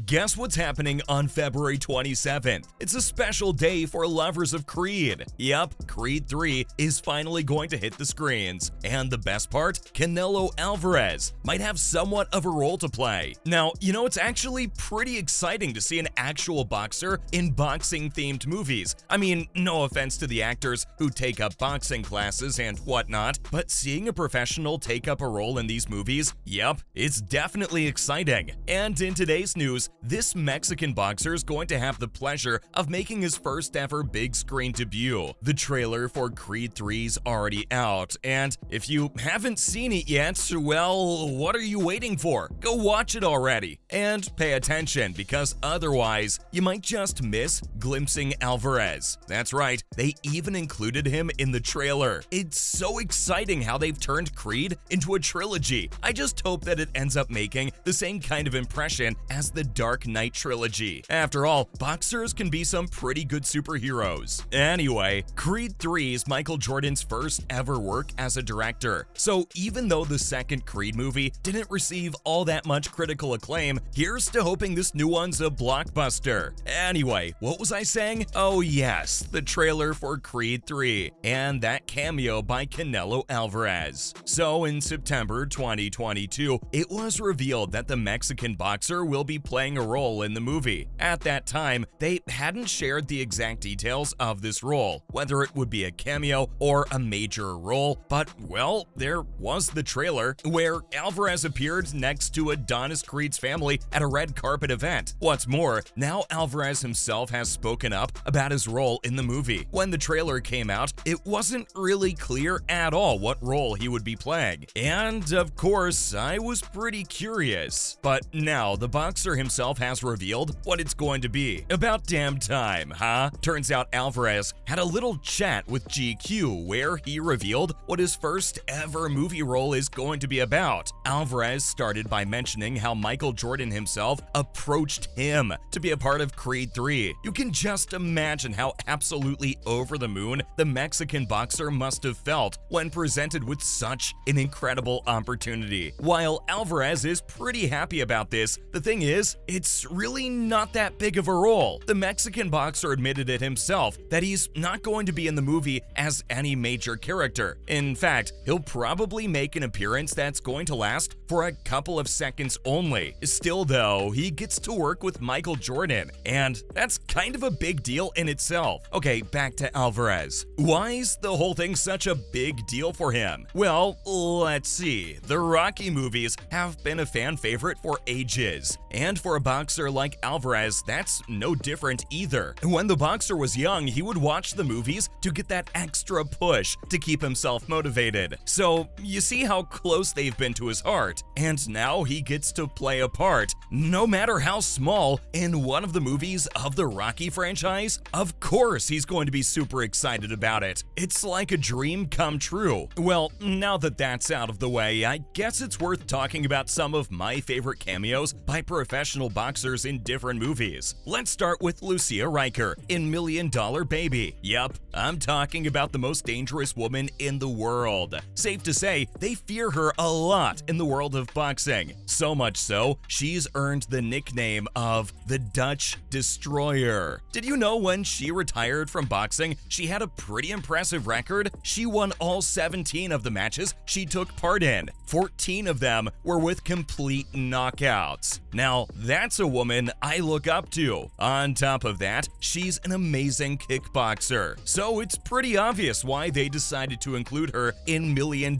Guess what's happening on February 27th? It's a special day for lovers of Creed. Yep, Creed 3 is finally going to hit the screens. And the best part? Canelo Alvarez might have somewhat of a role to play. Now, it's actually pretty exciting to see an actual boxer in boxing-themed movies. I mean, no offense to the actors who take up boxing classes and whatnot, but seeing a professional take up a role in these movies, yep, it's definitely exciting. And in today's news, this Mexican boxer is going to have the pleasure of making his first ever big screen debut. The trailer for Creed 3's already out, and if you haven't seen it yet, well, what are you waiting for? Go watch it already. And pay attention, because otherwise, you might just miss glimpsing Alvarez. That's right, they even included him in the trailer. It's so exciting how they've turned Creed into a trilogy. I just hope that it ends up making the same kind of impression as the Dark Knight trilogy. After all, boxers can be some pretty good superheroes. Anyway, Creed 3 is Michael Jordan's first ever work as a director. So even though the second Creed movie didn't receive all that much critical acclaim, here's to hoping this new one's a blockbuster. Anyway, what was I saying? Oh yes, the trailer for Creed 3 and that cameo by Canelo Alvarez. So in September 2022, it was revealed that the Mexican boxer will be playing a role in the movie. At that time, they hadn't shared the exact details of this role, whether it would be a cameo or a major role, but well, there was the trailer where Alvarez appeared next to Adonis Creed's family at a red carpet event. What's more, now Alvarez himself has spoken up about his role in the movie. When the trailer came out, it wasn't really clear at all what role he would be playing. And of course, I was pretty curious. But now the boxer himself has revealed what it's going to be. About damn time, huh? Turns out Alvarez had a little chat with GQ where he revealed what his first ever movie role is going to be about. Alvarez started by mentioning how Michael Jordan himself approached him to be a part of Creed 3. You can just imagine how absolutely over the moon the Mexican boxer must have felt when presented with such an incredible opportunity. While Alvarez is pretty happy about this, the thing is, it's really not that big of a role. The Mexican boxer admitted it himself that he's not going to be in the movie as any major character. In fact, he'll probably make an appearance that's going to last for a couple of seconds only. Still though, he gets to work with Michael Jordan, and that's kind of a big deal in itself. Okay, back to Alvarez. Why is the whole thing such a big deal for him? Well, let's see. The Rocky movies have been a fan favorite for ages, and for a boxer like Alvarez, that's no different either. When the boxer was young, he would watch the movies to get that extra push to keep himself motivated. So you see how close they've been to his heart, and now he gets to play a part, no matter how small, in one of the movies of the Rocky franchise. Of course he's going to be super excited about it. It's like a dream come true. Well, now that that's out of the way, I guess it's worth talking about some of my favorite cameos by professional boxers in different movies. Let's start with Lucia Riker in $1 Million Baby. Yup, I'm talking about the most dangerous woman in the world. Safe to say, they fear her a lot in the world of boxing. So much so, she's earned the nickname of the Dutch Destroyer. Did you know when she retired from boxing, she had a pretty impressive record? She won all 17 of the matches she took part in. 14 of them were with complete knockouts. Now, that's a woman I look up to. On top of that, she's an amazing kickboxer. So it's pretty obvious why they decided to include her in $1 Million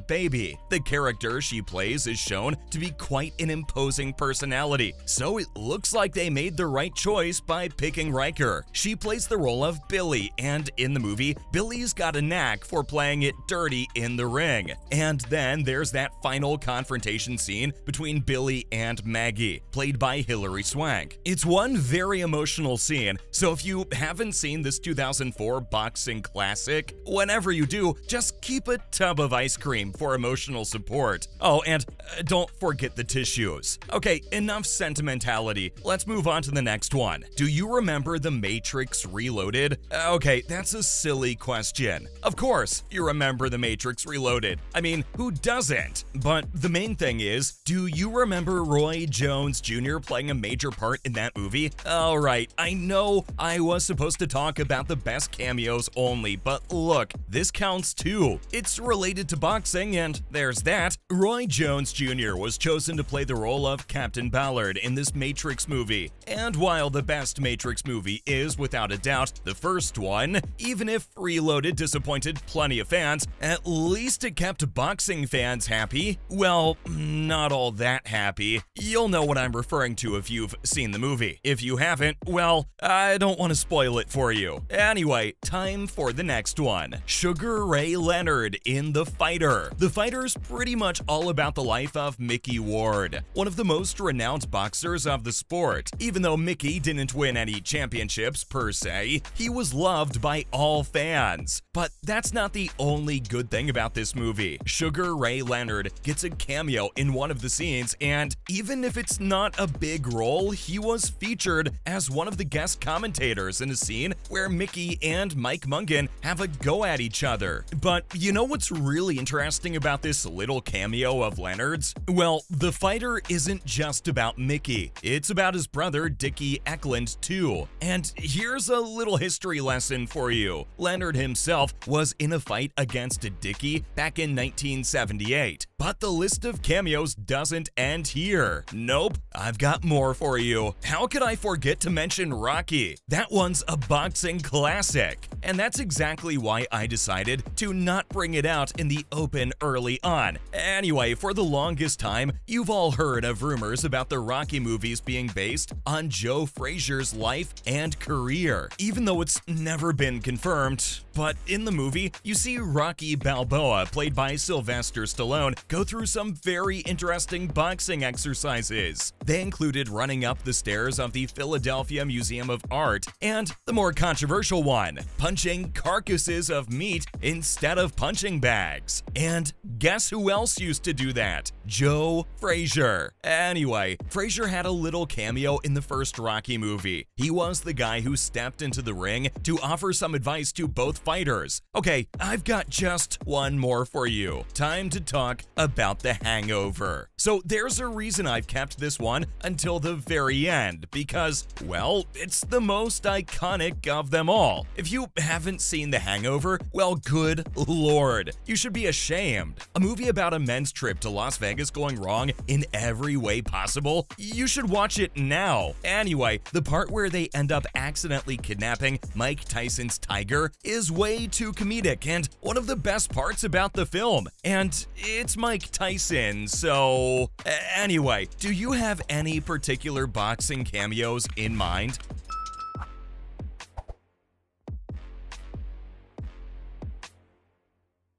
Baby. The character she plays is shown to be quite an imposing personality, so it looks like they made the right choice by picking Riker. She plays the role of Billy, and in the movie, Billy's got a knack for playing it dirty in the ring. And then there's that final confrontation scene between Billy and Maggie, played by Hilary Swank. It's one very emotional scene, so if you haven't seen this 2004 boxing classic, whenever you do, just keep a tub of ice cream for emotional support. Oh, and don't forget the tissues. Okay, enough sentimentality. Let's move on to the next one. Do you remember The Matrix Reloaded? Okay, that's a silly question. Of course, you remember The Matrix Reloaded. I mean, who doesn't? But the main thing is, do you remember Roy Jones Jr.? Jr. playing a major part in that movie? Alright, I know I was supposed to talk about the best cameos only, but look, this counts too. It's related to boxing, and there's that. Roy Jones Jr. was chosen to play the role of Captain Ballard in this Matrix movie. And while the best Matrix movie is, without a doubt, the first one, even if Reloaded disappointed plenty of fans, at least it kept boxing fans happy. Well, not all that happy. You'll know what I'm referring to if you've seen the movie. If you haven't, well, I don't want to spoil it for you. Anyway, time for the next one. Sugar Ray Leonard in The Fighter. The Fighter's pretty much all about the life of Mickey Ward, one of the most renowned boxers of the sport. Even though Mickey didn't win any championships per se, he was loved by all fans. But that's not the only good thing about this movie. Sugar Ray Leonard gets a cameo in one of the scenes, and even if it's not a big role, he was featured as one of the guest commentators in a scene where Mickey and Mike Mungan have a go at each other. But you know what's really interesting about this little cameo of Leonard's? Well, The Fighter isn't just about Mickey. It's about his brother Dickie Eklund too. And here's a little history lesson for you. Leonard himself was in a fight against Dickie back in 1978. But the list of cameos doesn't end here. Nope, I've got more for you. How could I forget to mention Rocky? That one's a boxing classic. And that's exactly why I decided to not bring it out in the open early on. Anyway, for the longest time, you've all heard of rumors about the Rocky movies being based on Joe Frazier's life and career, even though it's never been confirmed. But in the movie, you see Rocky Balboa, played by Sylvester Stallone, go through some very interesting boxing exercises. They included running up the stairs of the Philadelphia Museum of Art, and the more controversial one, punching carcasses of meat instead of punching bags. And guess who else used to do that? Joe Frazier. Anyway, Frazier had a little cameo in the first Rocky movie. He was the guy who stepped into the ring to offer some advice to both fighters. Okay, I've got just one more for you. Time to talk about The Hangover. So there's a reason I've kept this one until the very end, because, well, it's the most iconic of them all. If you haven't seen The Hangover, well, good lord, you should be ashamed. A movie about a men's trip to Las Vegas going wrong in every way possible? You should watch it now. Anyway, the part where they end up accidentally kidnapping Mike Tyson's tiger is way too comedic and one of the best parts about the film. And it's Mike Tyson, so... Anyway, do you have any particular boxing cameos in mind?